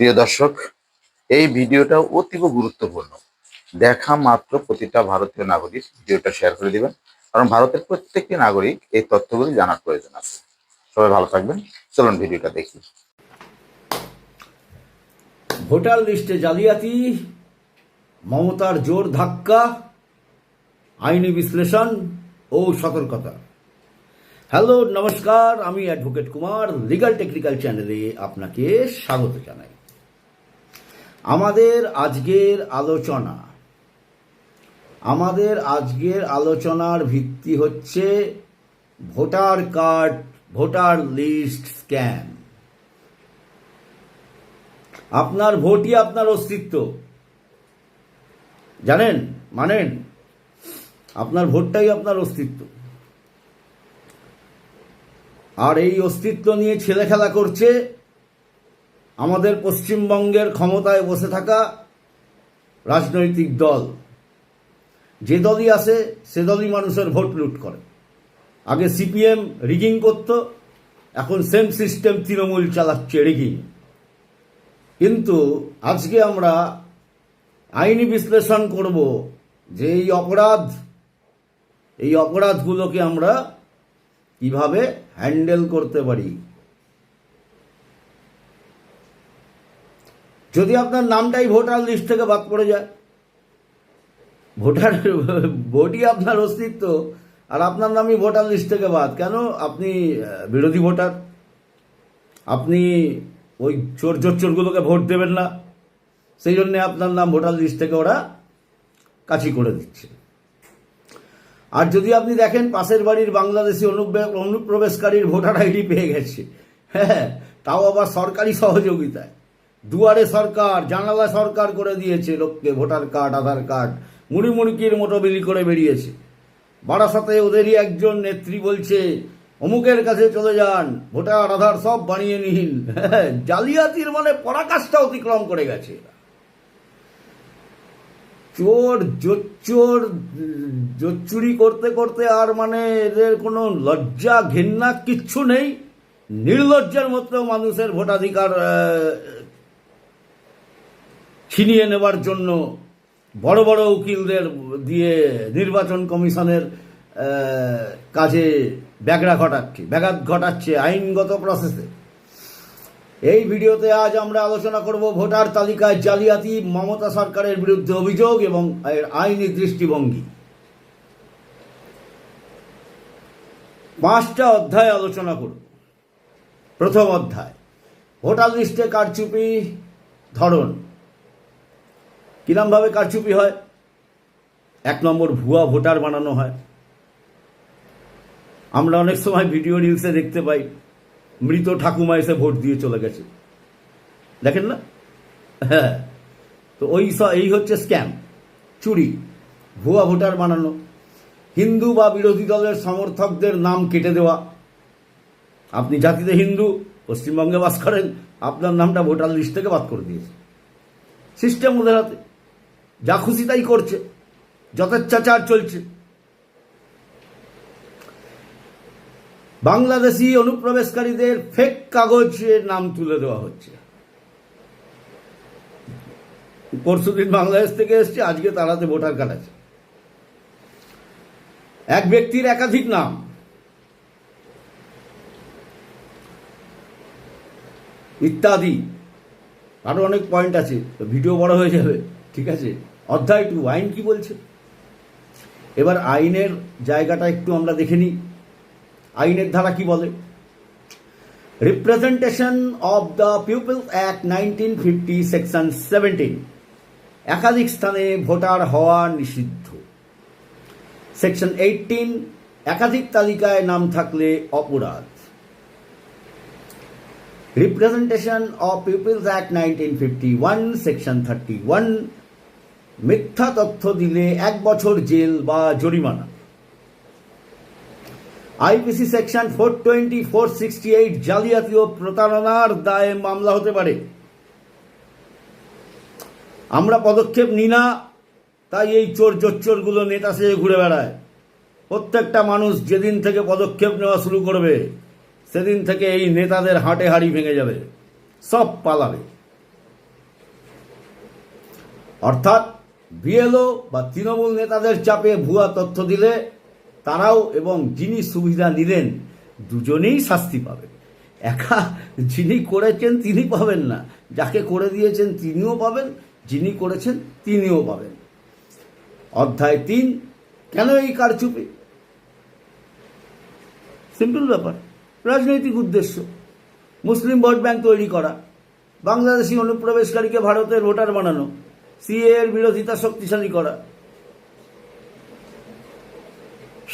প্রিয় দর্শক, এই ভিডিওটা অতীব গুরুত্বপূর্ণ। দেখা মাত্র প্রতিটা ভারতীয় নাগরিক ভিডিওটা শেয়ার করে দিবেন, কারণ ভারতের প্রত্যেকটি নাগরিক এই তথ্যগুলি জানার প্রয়োজন আছে। সবাই ভালো থাকবেন, চলুন ভিডিওটা দেখি। ভোটার লিস্টে জালিয়াতি, মমতার জোর ধাক্কা, আইনি বিশ্লেষণ ও সতর্কতা। হ্যালো, নমস্কার, আমি অ্যাডভোকেট কুমার, লিগাল টেকনিক্যাল চ্যানেলে আপনাকে স্বাগত জানাই। আমাদের আজকের আলোচনার ভিত্তি হচ্ছে voter card, voter list scam. আপনার ভোটই আপনার অস্তিত্ব, জানেন, মানেন? আপনার ভোটটাই আপনার অস্তিত্ব। আর এই অস্তিত্ব নিয়ে ছেলেখেলা করছে আমাদের পশ্চিমবঙ্গের ক্ষমতায় বসে থাকা রাজনৈতিক দল। যে দলই আসে সে দলই মানুষের ভোট লুট করে। আগে সিপিএম রিগিং করত, এখন সেম সিস্টেম তৃণমূল চালাচ্ছে রিগিং। কিন্তু আজকে আমরা আইনি বিশ্লেষণ করব যে এই অপরাধগুলোকে আমরা কিভাবে হ্যান্ডেল করতে পারি। যদি আপনার নামটাই ভোটার লিস্ট থেকে বাদ পড়ে যায়, ভোটই আপনার অস্তিত্ব আর আপনার নামই ভোটার লিস্ট থেকে বাদ, কেন? আপনি বিরোধী ভোটার, আপনি ওই চোরগুলোকে ভোট দেবেন না, সেই জন্যে আপনার নাম ভোটার লিস্ট থেকে ওরা কাছি করে দিচ্ছে। আর যদি আপনি দেখেন পাশের বাড়ির বাংলাদেশি অনুপ্রবেশকারীর ভোটার আইডি পেয়ে গেছে, হ্যাঁ, তাও আবার সরকারি সহযোগিতায়। দুয়ারে সরকার, জানালা সরকার করে দিয়েছে লোককে ভোটার কার্ড, আধার কার্ড মুড়িমুড়কির মতো বিলি করে বেরিয়েছে। বারাসাতে ওদেরই একজন নেত্রী বলছে অমুকের কাছে চলে যান, ভোটার আধার সব বানিয়ে নিন। জালিয়াতির মানে পরাকাষ্ঠা অতিক্রম করে গেছে। চোরচুরি করতে করতে আর মানে এদের কোনো লজ্জা ঘেন্না কিচ্ছু নেই। নির্লজ্জার মতো মানুষের ভোটাধিকার ছিনিয়ে নেবার জন্য বড় বড় উকিলদের দিয়ে নির্বাচন কমিশনের কাজে ব্যাঘাত ঘটাচ্ছে আইনগত প্রসেসে। এই ভিডিওতে আজ আমরা আলোচনা করব ভোটার তালিকায় জালিয়াতি, মমতা সরকারের বিরুদ্ধে অভিযোগ এবং এর আইনি দৃষ্টিভঙ্গি। 5টা অধ্যায় আলোচনা করব। প্রথম অধ্যায়, ভোটার লিস্টে কারচুপি ধরন। কিরমভাবে কারচুপি হয়? 1 নম্বর, ভুয়া ভোটার বানানো হয়। আমরা অনেক সময় ভিডিও রিলসে দেখতে পাই মৃত ঠাকুমা এসে ভোট দিয়ে চলে গেছে, দেখেন না? হ্যাঁ, তো এই হচ্ছে স্ক্যাম, চুরি, ভুয়া ভোটার বানানো। হিন্দু বা বিরোধী দলের সমর্থকদের নাম কেটে দেওয়া। আপনি জাতিতে হিন্দু, পশ্চিমবঙ্গে বাস করেন, আপনার নামটা ভোটার লিস্ট থেকে বাদ করে দিয়েছে সিস্টেম। ওদের হাতে যা খুশি তাই করছে, যথেচ্ছাচার চলছে। বাংলাদেশি অনুপ্রবেশকারীদের ফেক কাগজের নাম তুলে দেওয়া হচ্ছে। পরশুদিন বাংলাদেশ থেকে এসছে, আজকে তার হাতে ভোটার কার্ড আছে। এক ব্যক্তির একাধিক নাম, ইত্যাদি। আরো অনেক পয়েন্ট আছে, ভিডিও বড় হয়ে যাবে, ঠিক আছে? অধ্যায় 2, আইন কি বলছে। এবার আইনের জায়গাটা একটু আমরা দেখে নিই। আইনের ধারা কি বলে? Representation of the peoples act 1950 section 17, একাধিক স্থানে ভোটার হওয়া নিষিদ্ধ। সেকশন 18, একাধিক তালিকায় নাম থাকলে অপরাধ। Representation of peoples act 1951 section 31, মিথ্যা তথ্য দিলে 1 বছর জেল বা জরিমানা। আইপিসি সেকশন 420, 468, জালিয়াতি ও প্রতারণার দায়ে মামলা হতে পারে। আমরা পদক্ষেপ নিই না, তাই এই চোরগুলো নেতা সেজে ঘুরে বেড়ায়। প্রত্যেকটা মানুষ যেদিন থেকে পদক্ষেপ নেওয়া শুরু করবে সেদিন থেকে এই নেতাদের হাটে হাড়ি ভেঙে যাবে, সব পালাবে। অর্থাৎ বিএলও বা তৃণমূল নেতাদের চাপে ভুয়া তথ্য দিলে তারাও এবং যিনি সুবিধা নিলেন দুজনেই শাস্তি পাবেন। একা যিনি করেছেন তিনি পাবেন না, যাকে করে দিয়েছেন তিনিও পাবেন, যিনি করেছেন তিনিও পাবেন। অধ্যায় 3, কেন এই কারচুপি? সিম্পল ব্যাপার, রাজনৈতিক উদ্দেশ্য। মুসলিম ভোট ব্যাংক তৈরি করা, বাংলাদেশি অনুপ্রবেশকারীকে ভারতের ভোটার বানানো, সিএ এর বিরোধিতা শক্তিশালী করা।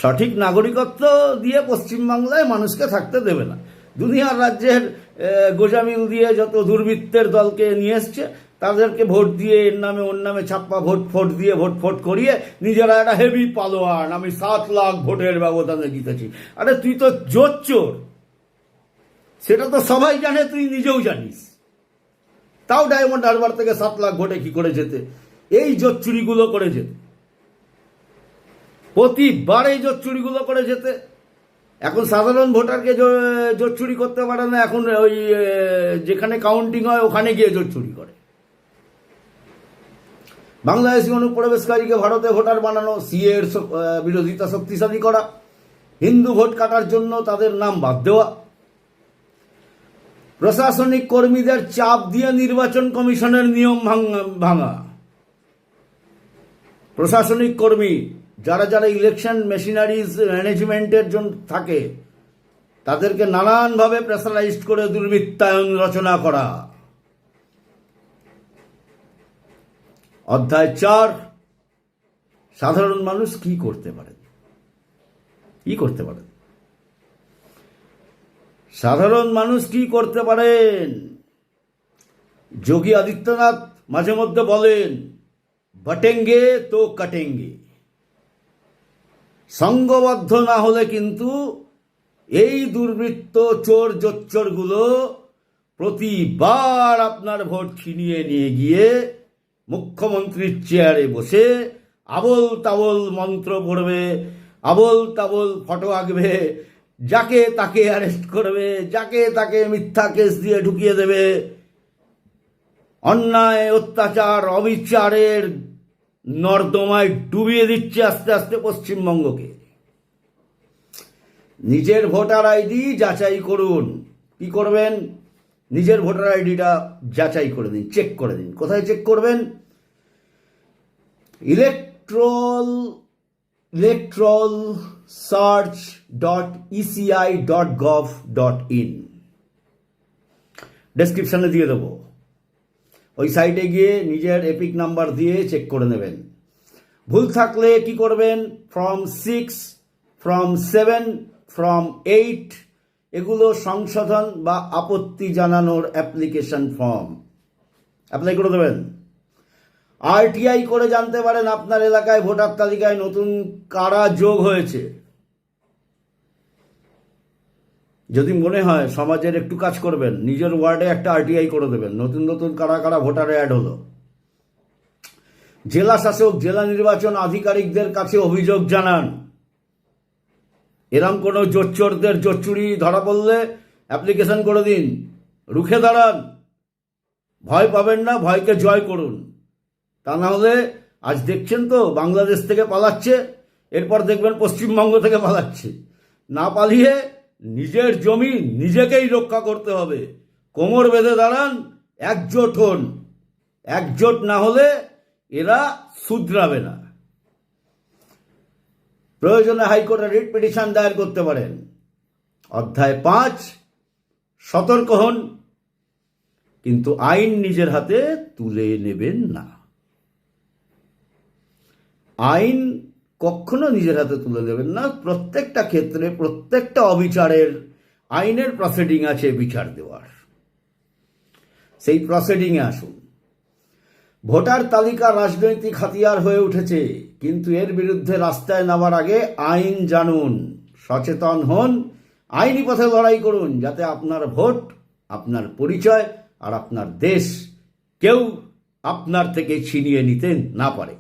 সঠিক নাগরিকত্ব দিয়ে পশ্চিমবাংলায় মানুষকে থাকতে দেবে না। দুনিয়ার রাজ্যের গোজামিল দিয়ে যত দুর্বৃত্তের দলকে নিয়ে এসছে তাদেরকে ভোট দিয়ে এর নামে ওর নামে ছাপ্পা ভোট দিয়ে ভোট করিয়ে নিজেরা একটা হেভি পালোয়ান, আমি 7 লাখ ভোটের ব্যবধানে জিতেছি। আরে তুই তো জোচ্চোর, সেটা তো সবাই জানে, তুই নিজেও জানিস। তাও ডায়মন্ড হারবার থেকে 7 লাখ ভোটে কি করে যেতে? এই জোচ্চুরিগুলো করে যেতে, প্রতিবার এই জোচ্চুরিগুলো করে যেতে। এখন সাধারণ ভোটারকে জোচ্চুরি করতে পারে না, এখন ওই যেখানে কাউন্টিং হয় ওখানে গিয়ে জোচ্চুরি করে। বাংলাদেশি অনুপ্রবেশকারীকে ভারতে ভোটার বানানো, সিএ এর বিরোধিতা শক্তিশালী করা, হিন্দু ভোট কাটার জন্য তাদের নাম বাদ দেওয়া, প্রশাসনিক কর্মীদের চাপ দিয়ে নির্বাচন কমিশনের নিয়ম ভাঙা। প্রশাসনিক কর্মী যারা যারা ইলেকশন মেশিনারিজ ম্যানেজমেন্টের জন্য থাকে তাদেরকে নানানভাবে প্রেসারাইজড করে দুর্বৃত্তায়ন রচনা করা। অধ্যায় 4, সাধারণ মানুষ কি করতে পারে? সাধারণ মানুষ কি করতে পারেন? যোগী আদিত্যনাথ মাঝে মধ্যে বলেন, বটেঙ্গে তো কাটেঙ্গে। সংঘবদ্ধ না হলে কিন্তু এই দুর্বৃত্ত চোর জোচ্চোরগুলো প্রতিবার আপনার ভোট ছিনিয়ে নিয়ে গিয়ে মুখ্যমন্ত্রীর চেয়ারে বসে আবল তাবল মন্ত্র পড়বে, আবল তাবল ফটো আঁকবে, যাকে তাকে অ্যারেস্ট করবে, যাকে তাকে মিথ্যা কেস দিয়ে ঢুকিয়ে দেবে। অন্যায়, অত্যাচার, অবিচারের নর্দমায় ডুবিয়ে দিচ্ছে আস্তে আস্তে পশ্চিমবঙ্গকে। নিজের ভোটার আইডি যাচাই করুন। কি করবেন? নিজের ভোটার আইডিটা যাচাই করে দিন, চেক করে দিন। কোথায় চেক করবেন? electoralsearch.eci.gov.in ডেসক্রিপশনে দিয়ে দেবো। ওই সাইটে গিয়ে নিজের এপিক নাম্বার দিয়ে চেক করে নেবেন। ভুল থাকলে কি করবেন? ফর্ম 6, ফর্ম 7, ফর্ম 8 এগুলো সংশোধন বা আপত্তি জানানোর অ্যাপ্লিকেশন ফর্ম অ্যাপ্লাই করে দেবেন। আরটিআই করে জানতে পারেন আপনার এলাকায় ভোটার তালিকায় নতুন কারা যোগ হয়েছে। যদি মনে হয় সমাজের একটু কাজ করবেন, নিজের ওয়ার্ডে একটা আরটিআই করে দেবেন, নতুন নতুন কারা কারা ভোটারে অ্যাড হলো। জেলা শাসক, জেলা নির্বাচন আধিকারিকদের কাছে অভিযোগ জানান। এরম কোনো জোচ্চোরদের জোচ্চুরি ধরা পড়লে অ্যাপ্লিকেশন করে দিন, রুখে দাঁড়ান। ভয় পাবেন না, ভয়কে জয় করুন। তা না হলে আজ দেখছেন তো বাংলাদেশ থেকে পালাচ্ছে, এরপর দেখবেন পশ্চিমবঙ্গ থেকে পালাচ্ছে। না পালিয়ে নিজের জমি নিজেকেই রক্ষা করতে হবে। কোমর বেঁধে দাঁড়ান, একজোট হন। একজোট না হলে এরা শুধরাবে না। প্রয়োজনে হাইকোর্টে রিট পিটিশন দায়ের করতে পারেন। অধ্যায় 5, সতর্ক হন, কিন্তু আইন নিজের হাতে তুলে নেবেন না। আইন কখনো নিজের হাতে তুলে নেবেন না। প্রত্যেকটা ক্ষেত্রে, প্রত্যেকটা অবিচারের আইনের প্রসিডিং আছে বিচার দেওয়ার। সেই প্রসিডিংয়ে আসুন। ভোটার তালিকা রাজনৈতিক হাতিয়ার হয়ে উঠেছে, কিন্তু এর বিরুদ্ধে রাস্তায় নামার আগে আইন জানুন, সচেতন হন, আইনি পথে লড়াই করুন, যাতে আপনার ভোট, আপনার পরিচয় আর আপনার দেশ কেউ আপনার থেকে ছিনিয়ে নিতে না পারে।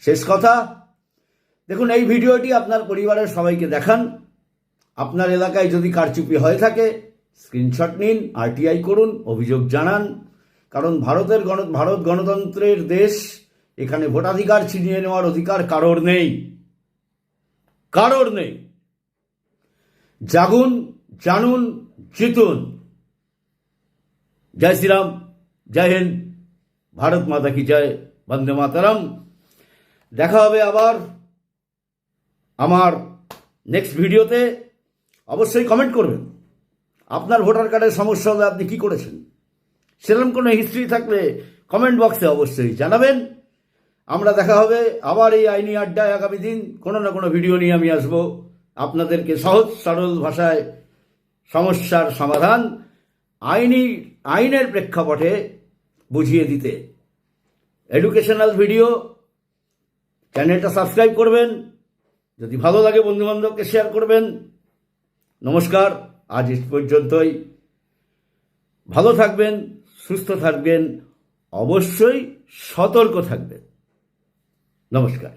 শেষ কথা, দেখুন, এই ভিডিওটি আপনার পরিবারের সবাইকে দেখান। আপনার এলাকায় যদি কারচুপি হয়ে থাকে স্ক্রিনশট নিন, আরটিআই করুন, অভিযোগ জানান। কারণ ভারত গণতন্ত্রের দেশ। এখানে ভোটাধিকার ছিনিয়ে নেওয়ার অধিকার কারোর নেই, কারোর নেই। জাগুন, জানুন, জিতুন। জয় শ্রীরাম, জয় হিন্দ, ভারত মাতা কি জয়, বন্দে মাতরম। দেখা হবে আবার আমার নেক্সট ভিডিওতে। অবশ্যই কমেন্ট করবেন আপনার ভোটার কার্ডের সমস্যা হলে আপনি কি করেছেন, সেরকম কোনো হিস্ট্রি থাকলে কমেন্ট বক্সে অবশ্যই জানাবেন। আমরা দেখা হবে আবার এই আইনি আড্ডায় আগামী দিন। কোনো না কোনো ভিডিও নিয়ে আমি আসবো আপনাদেরকে সহজ সরল ভাষায় সমস্যার সমাধান আইনের প্রেক্ষাপটে বুঝিয়ে দিতে। Educational video. চ্যানেলটা সাবস্ক্রাইব করবেন, যদি ভালো লাগে বন্ধুবান্ধবকে শেয়ার করবেন। নমস্কার, আজ এই পর্যন্তই। ভালো থাকবেন, সুস্থ থাকবেন, অবশ্যই সতর্ক থাকবেন। নমস্কার।